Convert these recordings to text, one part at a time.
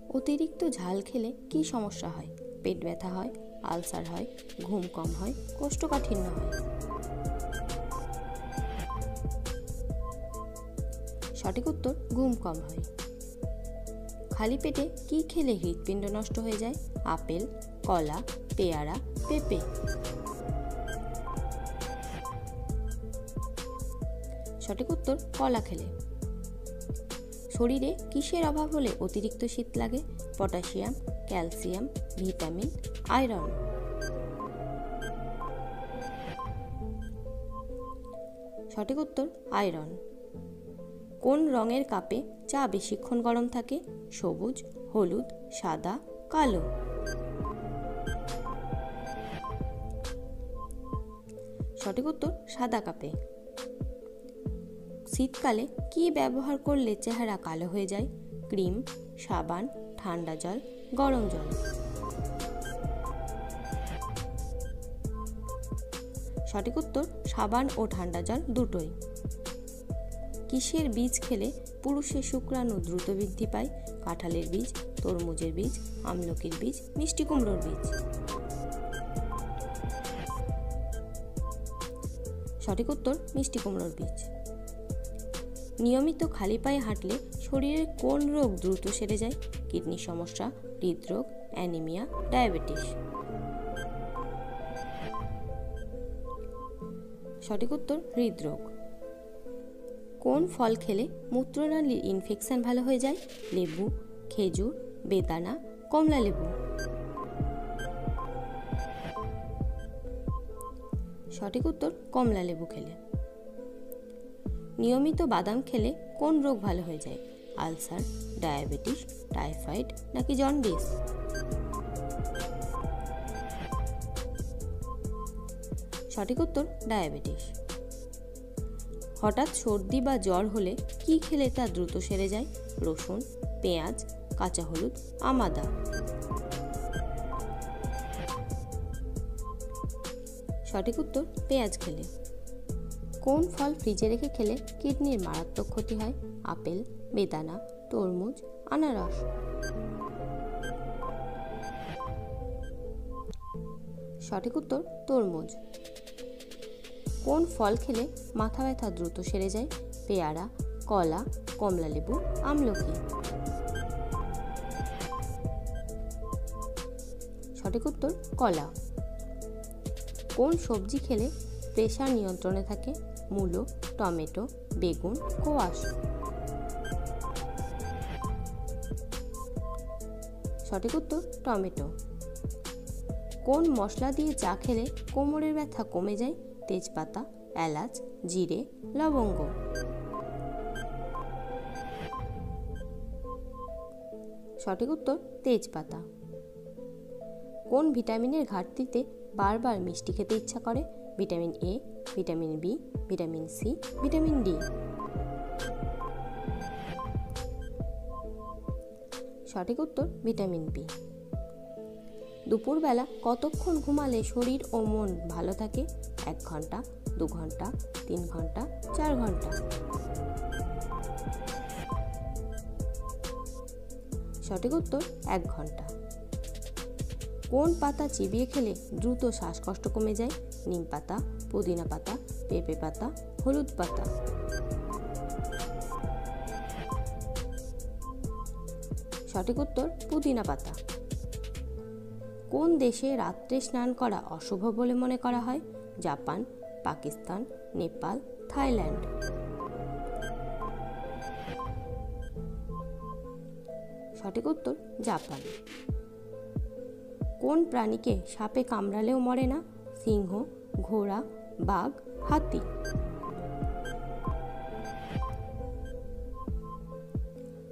অতিরিক্ত ঝাল খেলে কি সমস্যা হয়? পেট ব্যথা হয়, আলসার হয়, ঘুম কম হয়, কোষ্ঠকাঠিন্য হয়। সঠিক উত্তর ঘুম কম হয়। খালি পেটে কি খেলে হৃৎপিণ্ড নষ্ট হয়ে যায়? আপেল, কলা, পেয়ারা, পেঁপে। সঠিক উত্তর কলা খেলে। শরীরে কিসের অভাব হলে অতিরিক্ত শীত লাগে? Potassium, calcium, vitamin, iron. সঠিক উত্তর আয়রন। কোন রঙের কাপে চা বেশিক্ষণ গরম থাকে? সবুজ, হলুদ, সাদা, কালো। সঠিক উত্তর সাদা কাপে। শীতকালে কি ব্যবহার করলে চেহারা কালো হয়ে যায়? ক্রিম, সাবান, ঠান্ডা জল, গরম জল। সঠিক উত্তর সাবান ও ঠান্ডা জল দুটোই। কিসের বীজ খেলে পুরুষের শুক্রাণু দ্রুত বৃদ্ধি পায়? কাঁঠালের বীজ, তরমুজের বীজ, আমলকির বীজ, মিষ্টি কুমড়োর বীজ। সঠিক উত্তর মিষ্টি কুমড়োর বীজ। নিয়মিত খালি পায়ে হাঁটলে শরীরের কোন রোগ দ্রুত সেরে যায়? কিডনির সমস্যা, হৃদরোগ, অ্যানিমিয়া, ডায়াবেটিস। সঠিক উত্তর হৃদরোগ। কোন ফল খেলে মূত্রনালীর ইনফেকশন ভালো হয়ে যায়? লেবু, খেজুর, বেদানা, কমলা লেবু। সঠিক উত্তর কমলা লেবু খেলে। নিয়মিত বাদাম খেলে কোন রোগ ভালো হয়ে যায়? আলসার, ডায়াবেটিস, টাইফয়েড নাকি জন্ডিস? সঠিক উত্তর ডায়াবেটিস। হঠাৎ সর্দি বা জ্বর হলে কি খেলে তা দ্রুত সেরে যায়? রসুন, পেঁয়াজ, কাঁচা হলুদ, আমাদা। সঠিক উত্তর পেঁয়াজ খেলে। কোন ফল ফ্রিজে রেখে খেলে কিডনির মারাত্মক ক্ষতি হয়? আপেল, বেদানা, তরমুজ, আনারস। সঠিক উত্তর তরমুজ। কোন ফল খেলে মাথা ব্যথা দ্রুত সেরে যায়? পেয়ারা, কলা, কমলা লেবু, আমলকি। সঠিক উত্তর কলা। কোন সবজি খেলে প্রেসার নিয়ন্ত্রণে থাকে? মূলো, টমেটো, বেগুন, কোয়াশ। সঠিক উত্তর টমেটো। কোন মশলা দিয়ে চা খেলে কোমরের ব্যথা কমে যায়? তেজপাতা, এলাচ, জিরে, লবঙ্গ। সঠিক উত্তর তেজপাতা। কোন ভিটামিনের ঘাটতিতে বারবার মিষ্টি খেতে ইচ্ছা করে? Vitamin A, vitamin B, vitamin C, vitamin D. সঠিক উত্তর ভিটামিন বি। দুপুরবেলা কতক্ষণ ঘুমালে শরীর ও মন ভালো থাকে? 1 ঘন্টা, 2 ঘন্টা, 3 ঘন্টা, 4 ঘন্টা। সঠিক উত্তর 1 ঘন্টা। কোন পাতা চিবিয়ে খেলে দ্রুত শ্বাসকষ্ট কমে যায়? নিম পাতা, পুদিনা পাতা, পেঁপে পাতা, হলুদ পাতা। সঠিক উত্তর পুদিনা পাতা। কোন দেশে রাত্রে স্নান করা অশুভ বলে মনে করা হয়? Japan, Pakistan, Nepal, Thailand. সঠিক উত্তর জাপান। কোন প্রাণীকে সাপে কামড়ালেও মরে না? সিংহ, ঘোড়া, বাঘ, হাতি।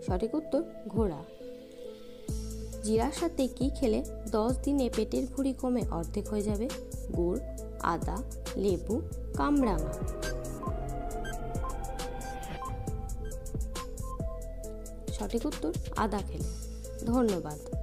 সঠিক উত্তর ঘোড়া। জিরার সাথে কি খেলে 10 দিনে পেটের ভুঁড়ি কমে অর্ধেক হয়ে যাবে? গুড়, আদা, লেবু, কামরাঙা। সঠিক উত্তর আদা খেলে। ধন্যবাদ।